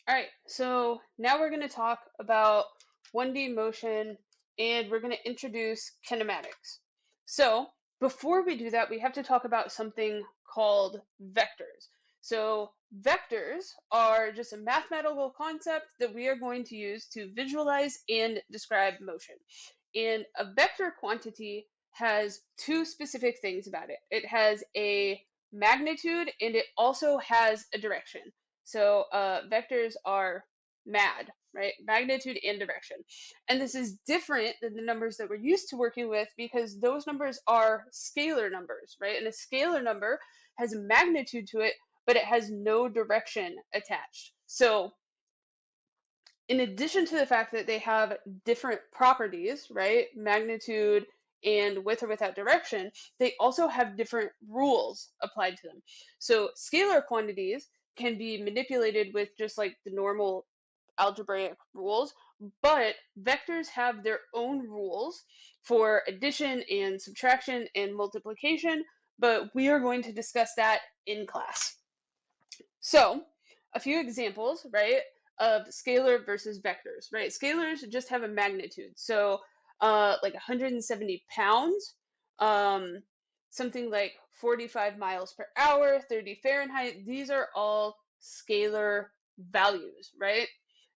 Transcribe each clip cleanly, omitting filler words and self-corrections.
All right, so now we're going to talk about 1D motion and we're going to introduce kinematics. So before we do that, we have to talk about something called vectors. So vectors are just a mathematical concept that we are going to use to visualize and describe motion. And a vector quantity has two specific things about it. It has a magnitude and it also has a direction. So vectors are MAD, right? Magnitude and direction. And this is different than the numbers that we're used to working with because those numbers are scalar numbers, right? And a scalar number has a magnitude to it, but it has no direction attached. So in addition to the fact that they have different properties, right? Magnitude and with or without direction, they also have different rules applied to them. So scalar quantities can be manipulated with just like the normal algebraic rules, but vectors have their own rules for addition and subtraction and multiplication, but we are going to discuss that in class. So, a few examples, right, of scalar versus vectors, right? Scalars just have a magnitude. So, like 170 pounds, um, something like 45 miles per hour, 30 Fahrenheit. These are all scalar values, right?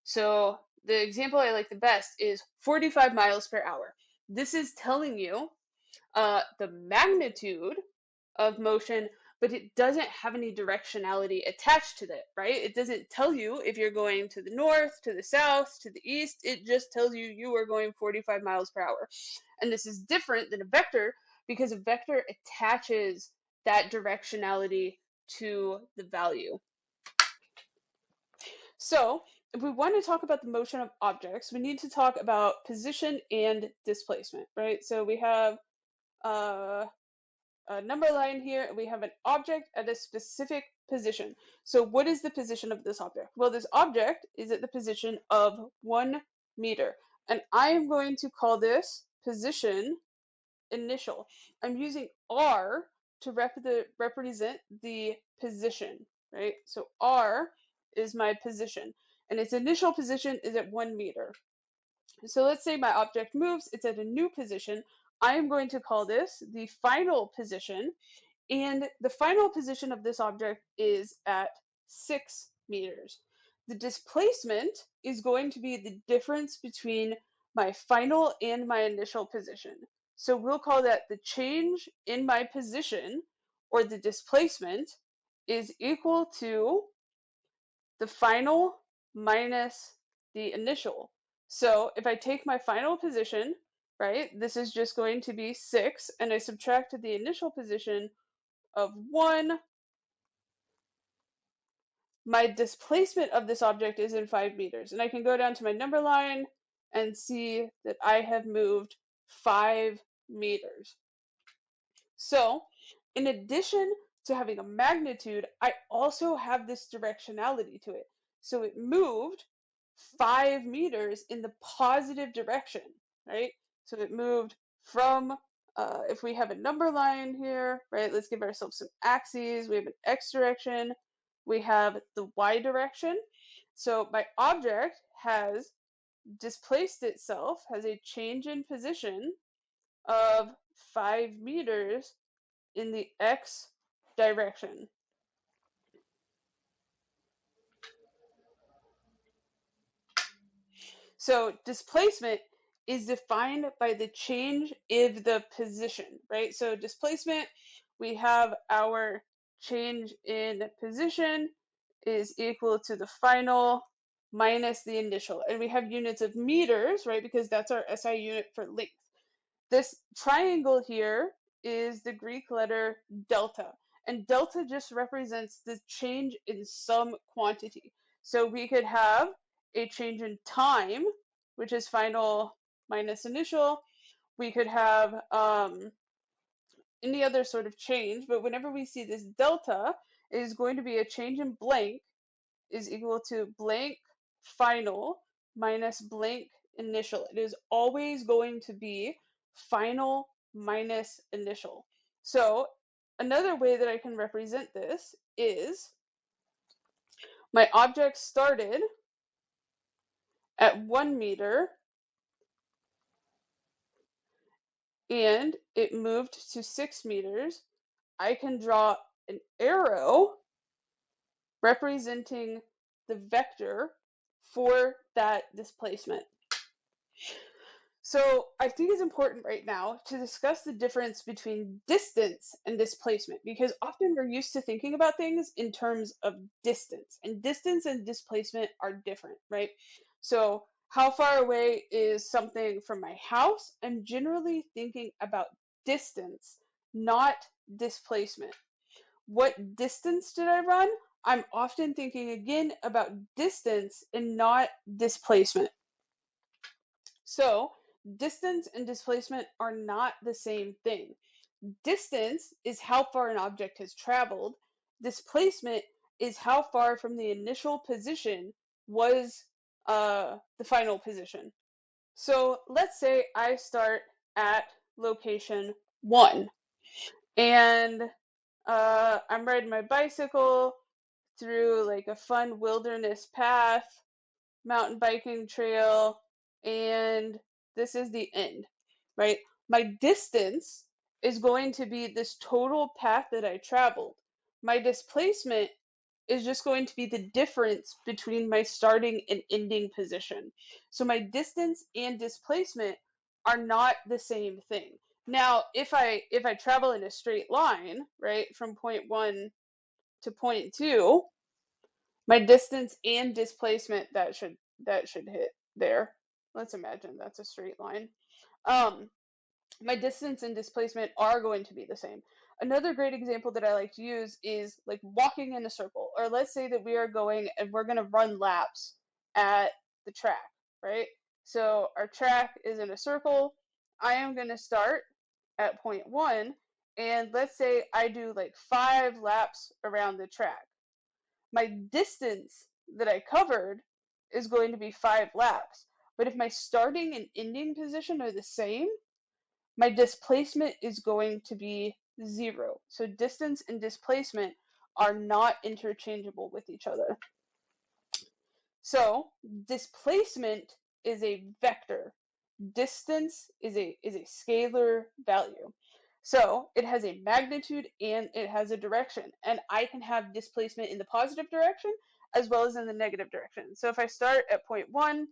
So, the example I like the best is 45 miles per hour. This is telling you the magnitude of motion, but it doesn't have any directionality attached to it, right? It doesn't tell you if you're going to the north, to the south, to the east. It just tells you you are going 45 miles per hour. And this is different than a vector because a vector attaches that directionality to the value. So, if we want to talk about the motion of objects, we need to talk about position and displacement, right? So we have uh, a number line here, and we have an object at a specific position. So what is the position of this object? Well, this object is at the position of 1 meter. And I am going to call this position initial. I'm using R to represent the position, right? So R is my position, and its initial position is at 1 meter. So let's say my object moves, it's at a new position. I am going to call this the final position, and the final position of this object is at 6 meters. The displacement is going to be the difference between my final and my initial position. So we'll call that the change in my position, or the displacement, is equal to the final minus the initial. So if I take my final position, right, this is just going to be 6, and I subtract the initial position of 1, my displacement of this object is in 5 meters. And I can go down to my number line and see that I have moved 5 meters. So in addition to having a magnitude, I also have this directionality to it. So it moved 5 meters in the positive direction, right? So it moved from, if we have a number line here, right, let's give ourselves some axes. We have an x direction, we have the y direction. So my object has displaced itself, has a change in position of 5 meters in the x direction. So displacement is defined by the change in the position, right? So displacement, we have our change in position is equal to the final minus the initial. And we have units of meters, right? Because that's our SI unit for length. This triangle here is the Greek letter delta. And delta just represents the change in some quantity. So we could have a change in time, which is final minus initial. We could have any other sort of change, but whenever we see this delta, it is going to be a change in blank is equal to blank final minus blank initial. It is always going to be final minus initial. So another way that I can represent this is my object started at 1 meter and it moved to 6 meters, I can draw an arrow representing the vector for that displacement. So I think it's important right now to discuss the difference between distance and displacement, because often we're used to thinking about things in terms of distance and displacement are different, right? So how far away is something from my house? I'm generally thinking about distance, not displacement. What distance did I run? I'm often thinking again about distance and not displacement. So distance and displacement are not the same thing. Distance is how far an object has traveled. Displacement is how far from the initial position was the final position. So let's say I start at location 1 and I'm riding my bicycle through like a fun wilderness path, mountain biking trail, and this is the end, right? My distance is going to be this total path that I traveled. My displacement is just going to be the difference between my starting and ending position. So my distance and displacement are not the same thing. Now, if I travel in a straight line, right, from point 1 to point 2, my distance and displacement that should hit there. Let's imagine that's a straight line. Um, my distance and displacement are going to be the same. Another great example that I like to use is like walking in a circle, or let's say that we are going and we're going to run laps at the track, right? So our track is in a circle. I am going to start at point 1, and let's say I do like 5 laps around the track. My distance that I covered is going to be 5 laps. But if my starting and ending position are the same, my displacement is going to be 0. So distance and displacement are not interchangeable with each other. So displacement is a vector. Distance is a scalar value. So it has a magnitude and it has a direction. And I can have displacement in the positive direction as well as in the negative direction. So if I start at point 1,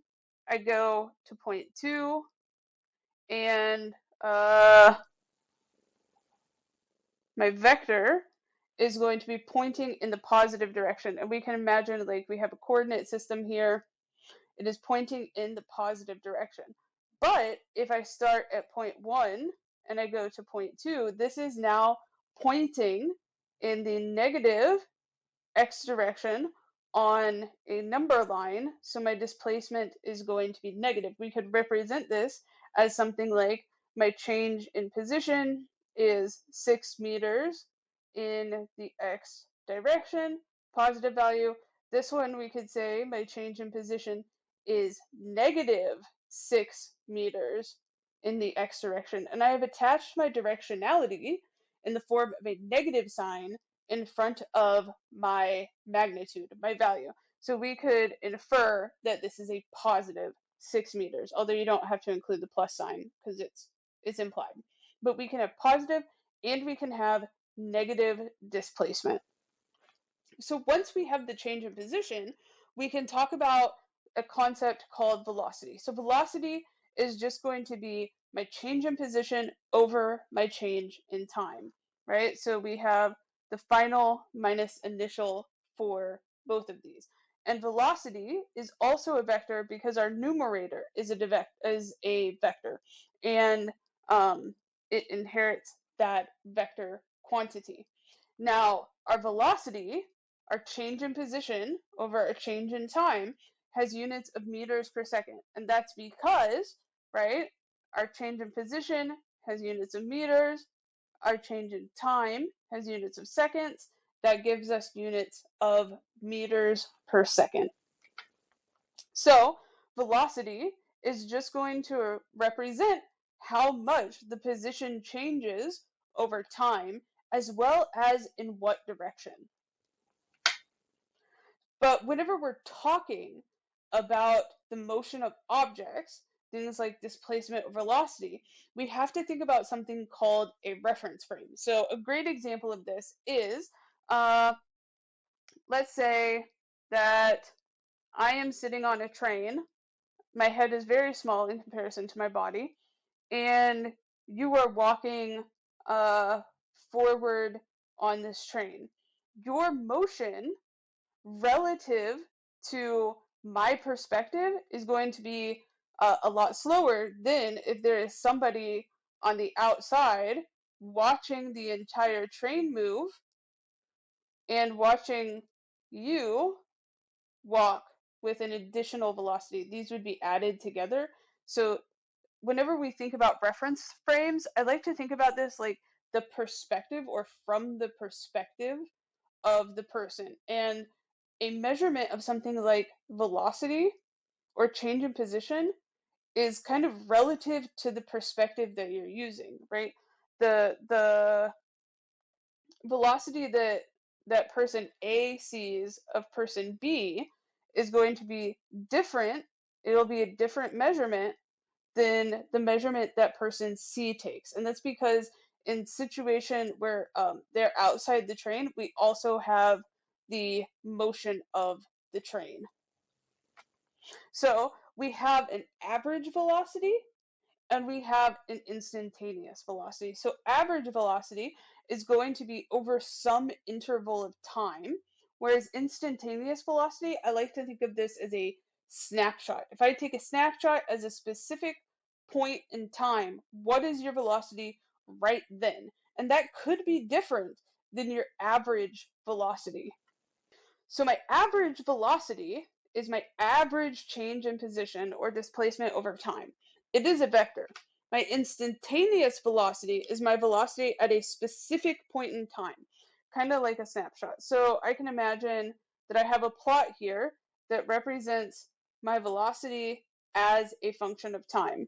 I go to point 2, and my vector is going to be pointing in the positive direction. And we can imagine like we have a coordinate system here. It is pointing in the positive direction. But if I start at point 1 and I go to point 2, this is now pointing in the negative x direction on a number line, so my displacement is going to be negative. We could represent this as something like my change in position is 6 meters in the x direction, positive value. This one we could say my change in position is negative 6 meters in the x direction. And I have attached my directionality in the form of a negative sign in front of my magnitude, my value. So we could infer that this is a positive 6 meters, although you don't have to include the plus sign because it's implied. But we can have positive and we can have negative displacement. So once we have the change in position, we can talk about a concept called velocity. So velocity is just going to be my change in position over my change in time, right? So we have the final minus initial for both of these. And velocity is also a vector because our numerator is a vector, and it inherits that vector quantity. Now, our velocity, our change in position over a change in time, has units of meters per second. And that's because, right, our change in position has units of meters, our change in time has units of seconds. That gives us units of meters per second. So velocity is just going to represent how much the position changes over time, as well as in what direction. But whenever we're talking about the motion of objects, things like displacement or velocity, we have to think about something called a reference frame. So a great example of this is, let's say that I am sitting on a train. My head is very small in comparison to my body, and you are walking uh, forward on this train. Your motion relative to my perspective is going to be a lot slower than if there is somebody on the outside watching the entire train move and watching you walk with an additional velocity. These would be added together. So whenever we think about reference frames, I like to think about this like the perspective or from the perspective of the person. And a measurement of something like velocity or change in position is kind of relative to the perspective that you're using, right? The velocity that person A sees of person B is going to be different. It'll be a different measurement than the measurement that person C takes. And that's because in situation where they're outside the train, we also have the motion of the train. So we have an average velocity and we have an instantaneous velocity. So average velocity is going to be over some interval of time, whereas instantaneous velocity, I like to think of this as a snapshot. If I take a snapshot as a specific point in time, what is your velocity right then? And that could be different than your average velocity. So my average velocity is my average change in position or displacement over time. It is a vector. My instantaneous velocity is my velocity at a specific point in time, kind of like a snapshot. So I can imagine that I have a plot here that represents my velocity as a function of time.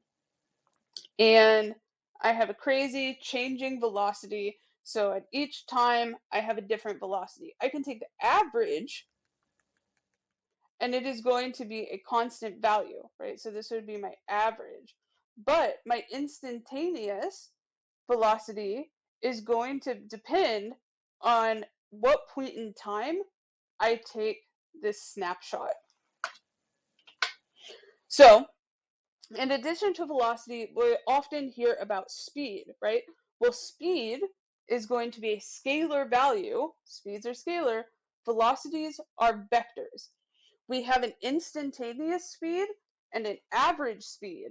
And I have a crazy changing velocity. So at each time, I have a different velocity. I can take the average and it is going to be a constant value, right? So this would be my average. But my instantaneous velocity is going to depend on what point in time I take this snapshot. So in addition to velocity, we often hear about speed, right? Well, speed is going to be a scalar value. Speeds are scalar. Velocities are vectors. We have an instantaneous speed and an average speed,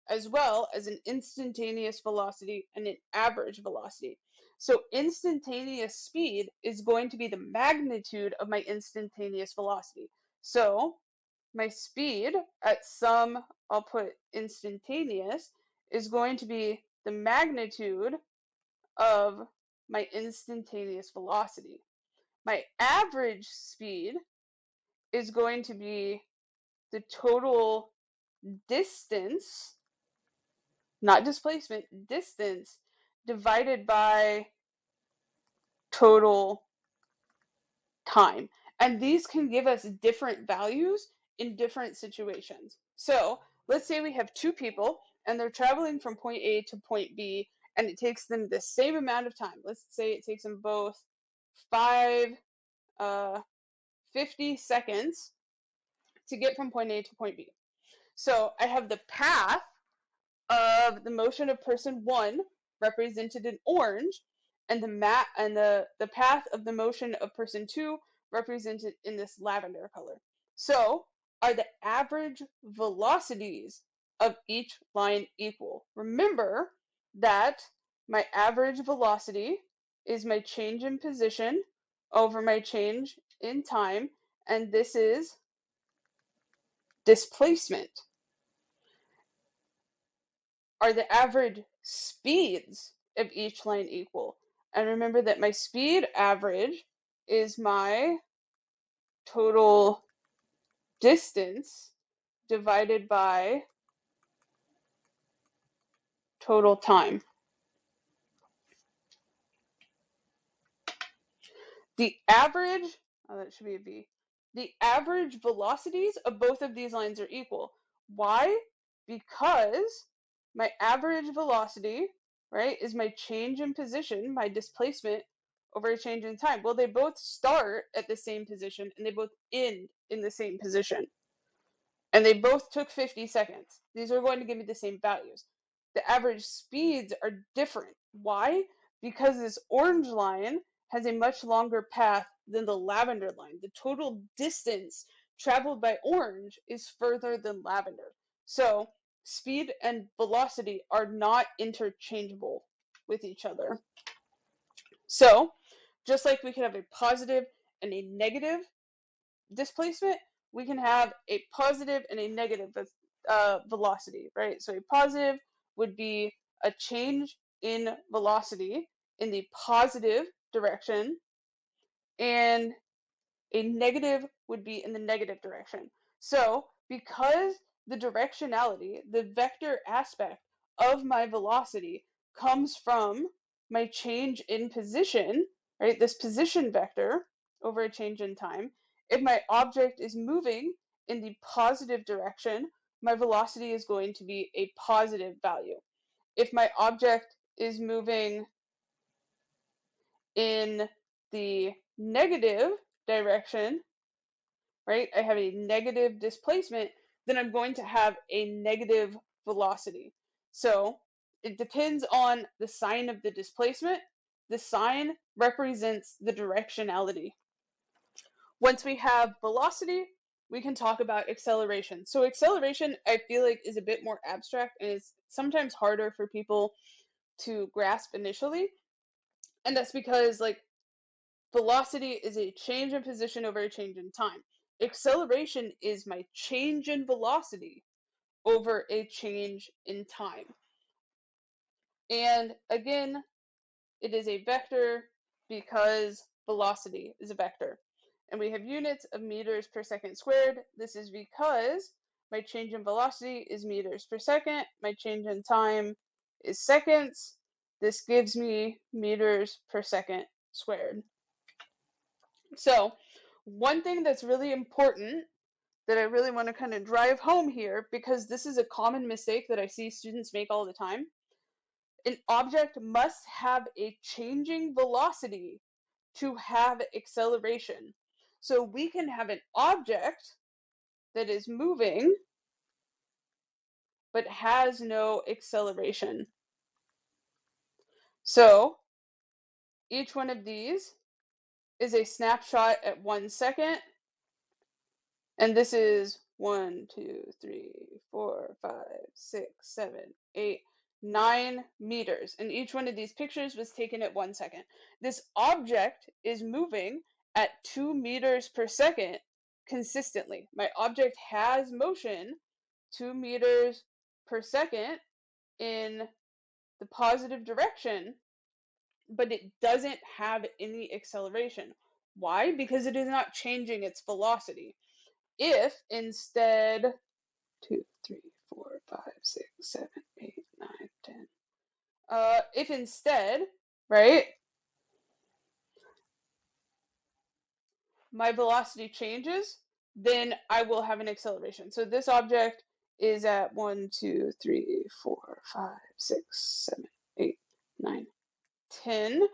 as well as an instantaneous velocity and an average velocity. So instantaneous speed is going to be the magnitude of my instantaneous velocity. So my speed at some, I'll put instantaneous, is going to be the magnitude of my instantaneous velocity. My average speed is going to be the total distance, not displacement, distance divided by total time. And these can give us different values in different situations. So let's say we have two people and they're traveling from point A to point B and it takes them the same amount of time. Let's say it takes them both 50 seconds to get from point A to point B. So I have the path of the motion of person one represented in orange, and the path of the motion of person two represented in this lavender color. So are the average velocities of each line equal? Remember that my average velocity is my change in position over my change in time, and this is displacement. Are the average speeds of each line equal? And remember that my speed average is my total distance divided by total time. The average, oh, that should be a V. the average velocities of both of these lines are equal. Why? Because my average velocity, right, is my change in position, my displacement over a change in time. Well, they both start at the same position and they both end in the same position. And they both took 50 seconds. These are going to give me the same values. The average speeds are different. Why? Because this orange line has a much longer path than the lavender line. The total distance traveled by orange is further than lavender. So speed and velocity are not interchangeable with each other. So just like we can have a positive and a negative displacement, we can have a positive and a negative velocity, right? So a positive would be a change in velocity in the positive direction, and a negative would be in the negative direction. So because the directionality, the vector aspect of my velocity comes from my change in position, right? This position vector over a change in time. If my object is moving in the positive direction, my velocity is going to be a positive value. If my object is moving in the negative direction, right? I have a negative displacement, then I'm going to have a negative velocity. So it depends on the sign of the displacement. The sign represents the directionality. Once we have velocity, we can talk about acceleration. So acceleration, I feel like, is a bit more abstract and is sometimes harder for people to grasp initially. And that's because, like, velocity is a change in position over a change in time. Acceleration is my change in velocity over a change in time. And again, it is a vector because velocity is a vector. And we have units of meters per second squared. This is because my change in velocity is meters per second. My change in time is seconds. This gives me meters per second squared. So one thing that's really important that I really want to kind of drive home here, because this is a common mistake that I see students make all the time. An object must have a changing velocity to have acceleration. So we can have an object that is moving but has no acceleration. So each one of these is a snapshot at 1 second. And this is 1, 2, 3, 4, 5, 6, 7, 8, 9 meters. And each one of these pictures was taken at 1 second. This object is moving at 2 meters per second consistently. My object has motion 2 meters per second in the positive direction, but it doesn't have any acceleration. Why? Because it is not changing its velocity. If instead 2, 3, 4, 5, 6, 7, 8, 9, 10. If instead, right, my velocity changes, then I will have an acceleration. So this object is at 1, 2, 3, 4, 5, 6, 7, 8, 9, 10.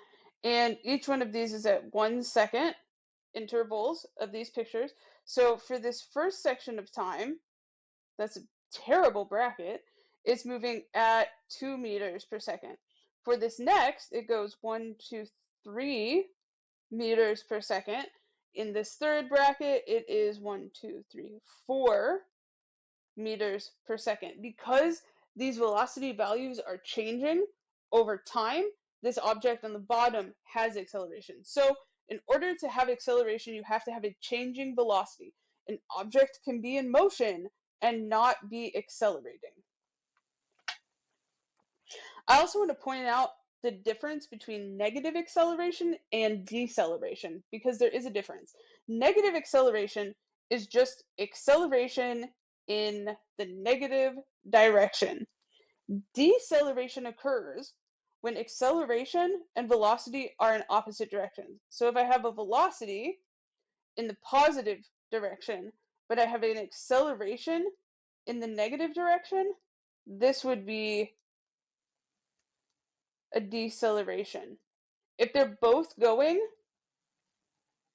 And each one of these is at 1 second intervals of these pictures. So for this first section of time, that's a terrible bracket, it's moving at 2 meters per second. For this next, it goes 1, 2, 3 meters per second. In this third bracket, it is 1, 2, 3, 4 meters per second. Because these velocity values are changing over time, this object on the bottom has acceleration. So in order to have acceleration, you have to have a changing velocity. An object can be in motion and not be accelerating. I also want to point out the difference between negative acceleration and deceleration, because there is a difference. Negative acceleration is just acceleration in the negative direction. Deceleration occurs when acceleration and velocity are in opposite directions. So if I have a velocity in the positive direction, but I have an acceleration in the negative direction, this would be a deceleration. If they're both going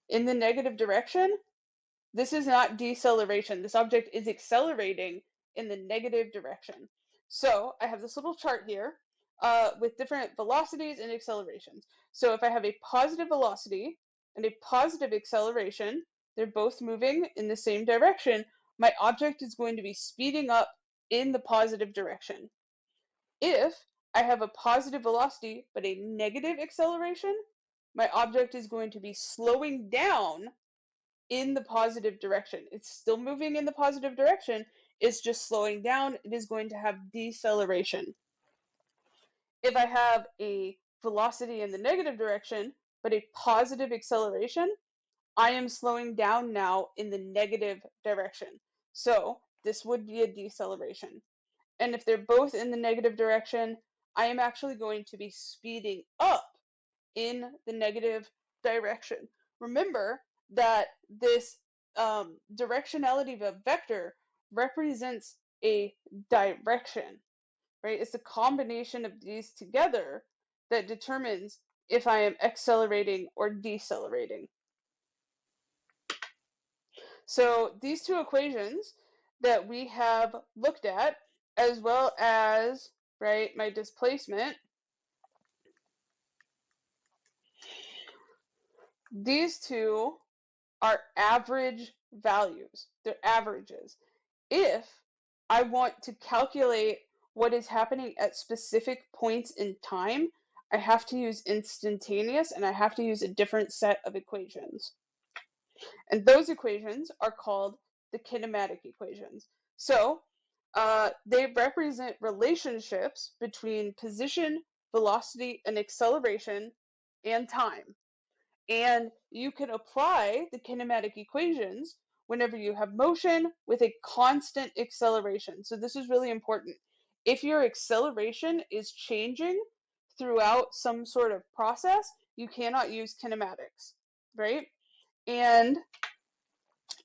in the negative direction, this is not deceleration. This object is accelerating in the negative direction. So I have this little chart here with different velocities and accelerations. So if I have a positive velocity and a positive acceleration, they're both moving in the same direction, my object is going to be speeding up in the positive direction. If I have a positive velocity but a negative acceleration, my object is going to be slowing down in the positive direction. It's still moving in the positive direction, it's just slowing down. It is going to have deceleration. If I have a velocity in the negative direction, but a positive acceleration, I am slowing down now in the negative direction. So this would be a deceleration. And if they're both in the negative direction, I am actually going to be speeding up in the negative direction. Remember that this directionality of a vector represents a direction, right? It's a combination of these together that determines if I am accelerating or decelerating. So these two equations that we have looked at, as well as, right, my displacement, these two are average values. They're averages. If I want to calculate what is happening at specific points in time, I have to use instantaneous and I have to use a different set of equations. And those equations are called the kinematic equations. So they represent relationships between position, velocity, and acceleration and time. And you can apply the kinematic equations whenever you have motion with a constant acceleration. So this is really important. If your acceleration is changing throughout some sort of process, you cannot use kinematics, right? And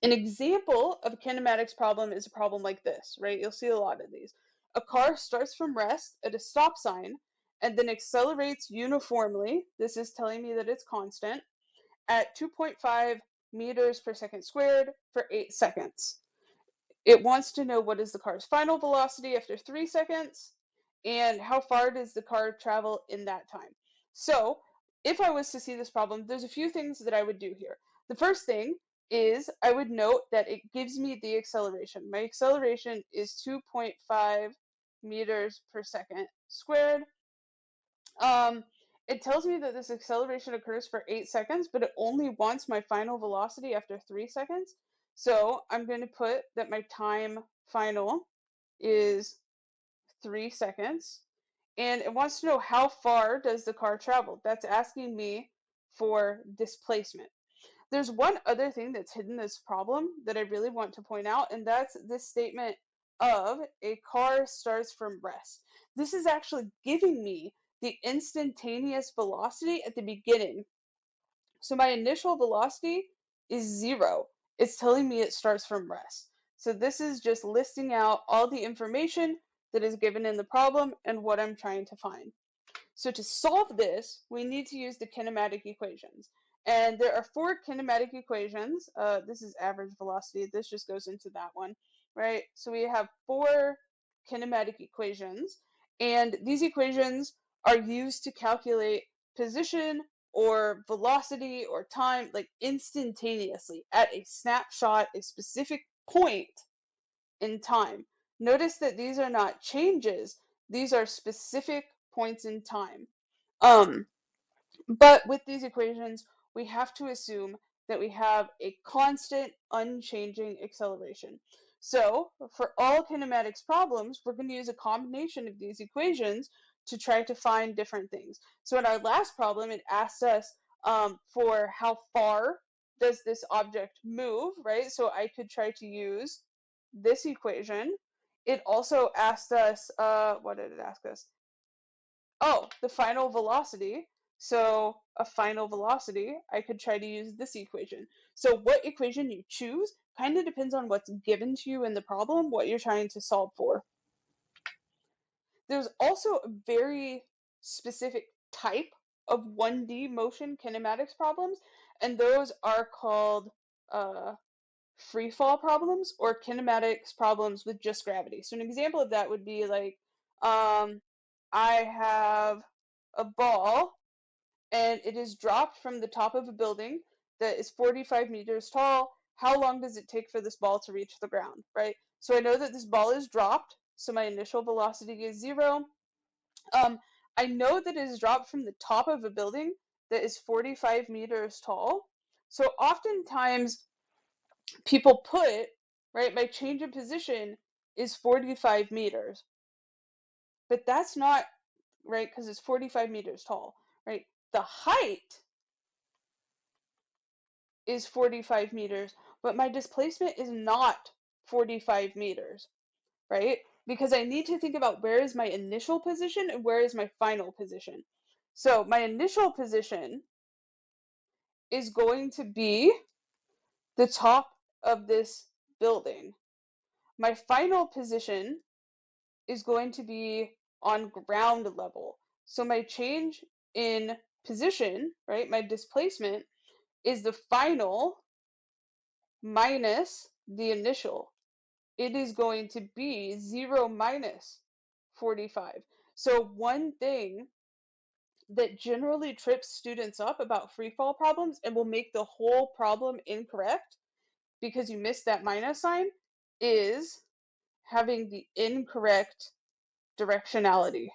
an example of a kinematics problem is a problem like this, right? You'll see a lot of these. A car starts from rest at a stop sign and then accelerates uniformly. This is telling me that it's constant at 2.5 meters per second squared for 8 seconds. It wants to know what is the car's final velocity after 3 seconds and how far does the car travel in that time. So if I was to see this problem, there's a few things that I would do here. The first thing is I would note that it gives me the acceleration. My acceleration is 2.5 meters per second squared. It tells me that this acceleration occurs for 8 seconds, but it only wants my final velocity after 3 seconds. So I'm going to put that my time final is 3 seconds. And it wants to know how far does the car travel. That's asking me for displacement. There's one other thing that's hidden in this problem that I really want to point out, and that's this statement of a car starts from rest. This is actually giving me the instantaneous velocity at the beginning. So my initial velocity is 0. It's telling me it starts from rest. So this is just listing out all the information that is given in the problem and what I'm trying to find. So to solve this, we need to use the kinematic equations. And there are 4 kinematic equations. This is average velocity. This just goes into that one, right? So we have 4 kinematic equations. And these equations are used to calculate position or velocity or time, like instantaneously at a snapshot, a specific point in time. Notice that these are not changes. These are specific points in time. But with these equations, we have to assume that we have a constant, unchanging acceleration. So for all kinematics problems, we're going to use a combination of these equations to try to find different things. So in our last problem, it asked us for how far does this object move, right? So I could try to use this equation. It also asked us, what did it ask us? Oh, the final velocity. So a final velocity, I could try to use this equation. So what equation you choose kind of depends on what's given to you in the problem, what you're trying to solve for. There's also a very specific type of 1D motion kinematics problems, and those are called free fall problems or kinematics problems with just gravity. So an example of that would be like, I have a ball and it is dropped from the top of a building that is 45 meters tall. How long does it take for this ball to reach the ground, right? So I know that this ball is dropped, so my initial velocity is 0. Um, I know that it is dropped from the top of a building that is 45 meters tall. So oftentimes people put, right, my change in position is 45 meters, but that's not right because it's 45 meters tall, right? The height is 45 meters, but my displacement is not 45 meters, right? Because I need to think about where is my initial position and where is my final position. So my initial position is going to be the top of this building. My final position is going to be on ground level. So my change in position, right, my displacement is the final minus the initial. It is going to be 0 minus 45. So one thing that generally trips students up about free fall problems and will make the whole problem incorrect because you missed that minus sign is having the incorrect directionality.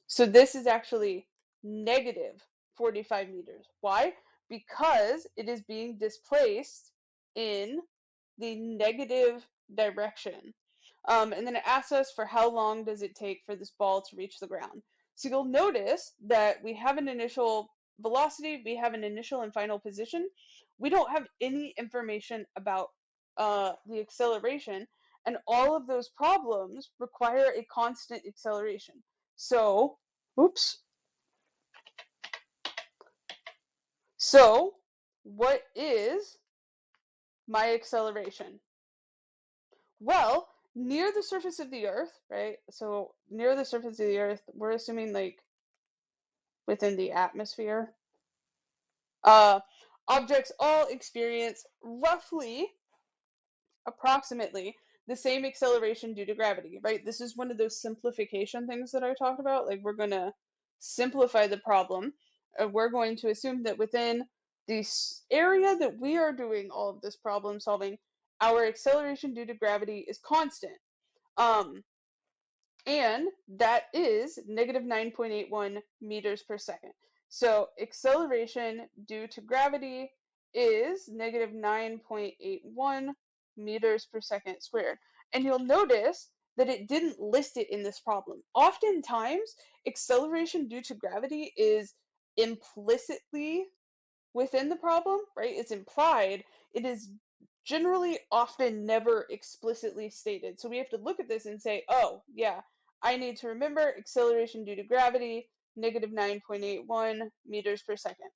So this is actually negative 45 meters. Why? Because it is being displaced in the negative direction. And then it asks us for how long does it take for this ball to reach the ground. So you'll notice that we have an initial velocity, we have an initial and final position. We don't have any information about the acceleration, and all of those problems require a constant acceleration. So, oops. So, what is my acceleration? Well, near the surface of the Earth, right? So, near the surface of the Earth, we're assuming like within the atmosphere. Uh, Objects all experience roughly approximately the same acceleration due to gravity, right? This is one of those simplification things that I talked about. Like we're going to simplify the problem. We're going to assume that within this area that we are doing all of this problem solving, our acceleration due to gravity is constant. Um, and that is negative 9.81 meters per second. So acceleration due to gravity is negative 9.81 meters per second squared. And you'll notice that it didn't list it in this problem. Oftentimes, acceleration due to gravity is implicitly within the problem, right? It's implied. It is generally often never explicitly stated. So we have to look at this and say, oh, yeah, I need to remember acceleration due to gravity, negative 9.81 meters per second.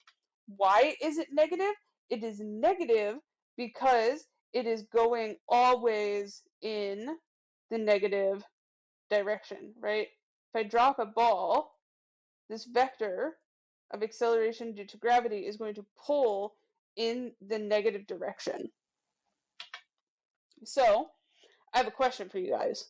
Why is it negative? It is negative because it is going always in the negative direction, right? If I drop a ball, this vector of acceleration due to gravity is going to pull in the negative direction. So I have a question for you guys.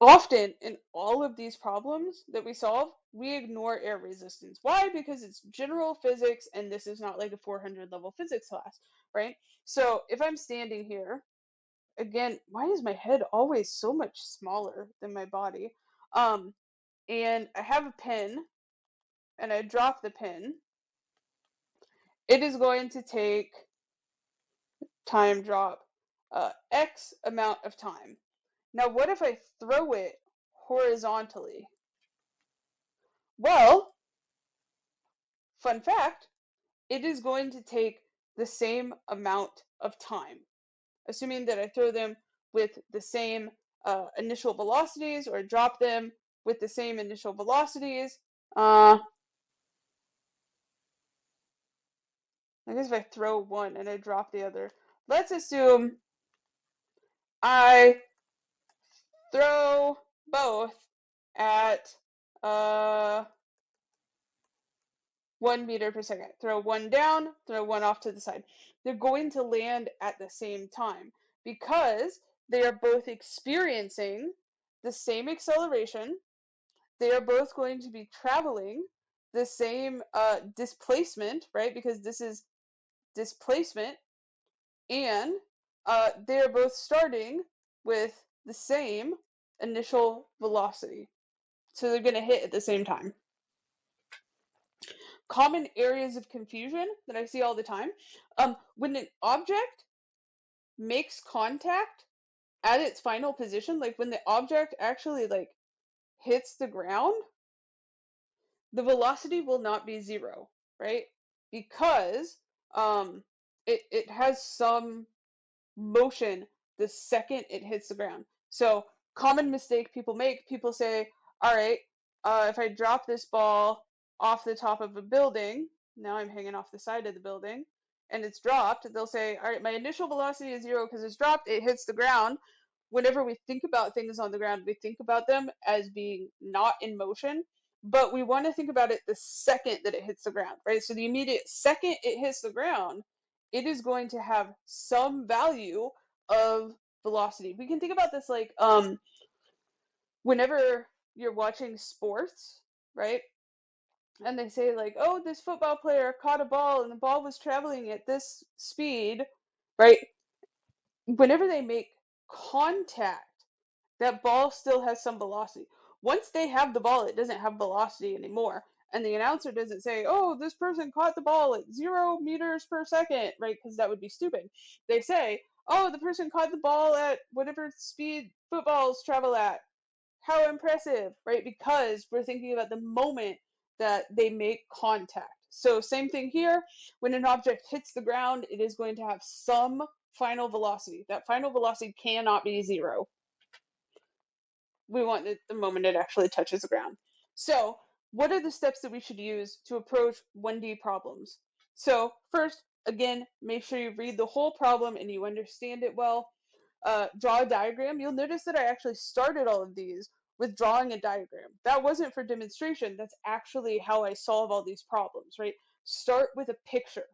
Often in all of these problems that we solve, we ignore air resistance. Why? Because it's general physics and this is not like a 400 level physics class, right? So if I'm standing here, again, why is my head always so much smaller than my body? And I have a pin and I drop the pin. It is going to take time drop X amount of time. Now, what if I throw it horizontally? Well, fun fact, it is going to take the same amount of time, assuming that I throw them with the same initial velocities or drop them with the same initial velocities. I guess if I throw one and I drop the other. Let's assume I throw both at uh 1 meter per second. Throw one down, throw one off to the side. They're going to land at the same time because they are both experiencing the same acceleration. They are both going to be traveling the same displacement, right? Because this is displacement, and they are both starting with the same initial velocity. So they're going to hit at the same time. Common areas of confusion that I see all the time. When an object makes contact at its final position, like when the object actually like hits the ground, the velocity will not be zero, right? Because it has some motion the second it hits the ground. So common mistake people say, all right, if I drop this ball off the top of a building, now I'm hanging off the side of the building, and it's dropped, they'll say, all right, my initial velocity is zero because it's dropped, it hits the ground. Whenever we think about things on the ground, we think about them as being not in motion, but we want to think about it the second that it hits the ground, right? So the immediate second it hits the ground, it is going to have some value of velocity. We can think about this like whenever you're watching sports, right? And they say like, "Oh, this football player caught a ball and the ball was traveling at this speed," right? Whenever they make contact, that ball still has some velocity. Once they have the ball, it doesn't have velocity anymore. And the announcer doesn't say, oh, this person caught the ball at 0 meters per second, right? Because that would be stupid. They say, oh, the person caught the ball at whatever speed footballs travel at. How impressive, right? Because we're thinking about the moment that they make contact. So, same thing here. When an object hits the ground, it is going to have some final velocity. That final velocity cannot be zero. We want it the moment it actually touches the ground. So, what are the steps that we should use to approach 1D problems? So, first, again, make sure you read the whole problem and you understand it well. Draw a diagram. You'll notice that I actually started all of these with drawing a diagram. That wasn't for demonstration. That's actually how I solve all these problems, right? Start with a picture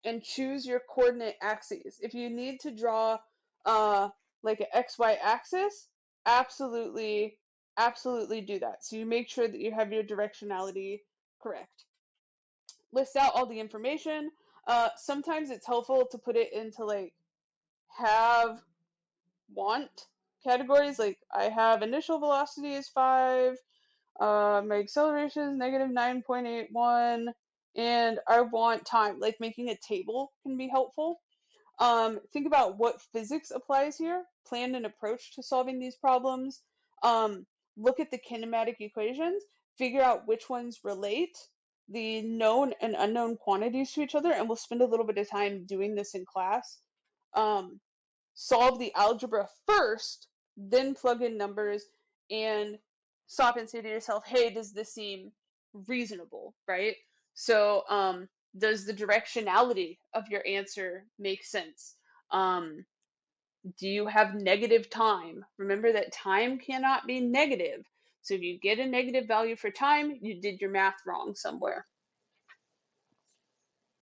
and choose your coordinate axes. If you need to draw uh, like an XY axis, absolutely, absolutely do that. So you make sure that you have your directionality correct. List out all the information. Sometimes it's helpful to put it into like have, want categories. Like I have initial velocity is 5, my acceleration is negative 9.81, and I want time. Like making a table can be helpful. Think about what physics applies here, plan an approach to solving these problems, um, look at the kinematic equations, figure out which ones relate the known and unknown quantities to each other, and we'll spend a little bit of time doing this in class. Um, Solve the algebra first, then plug in numbers and stop and say to yourself, hey, does this seem reasonable, right? So, does the directionality of your answer make sense? Do you have negative time? Remember that time cannot be negative. So if you get a negative value for time, you did your math wrong somewhere.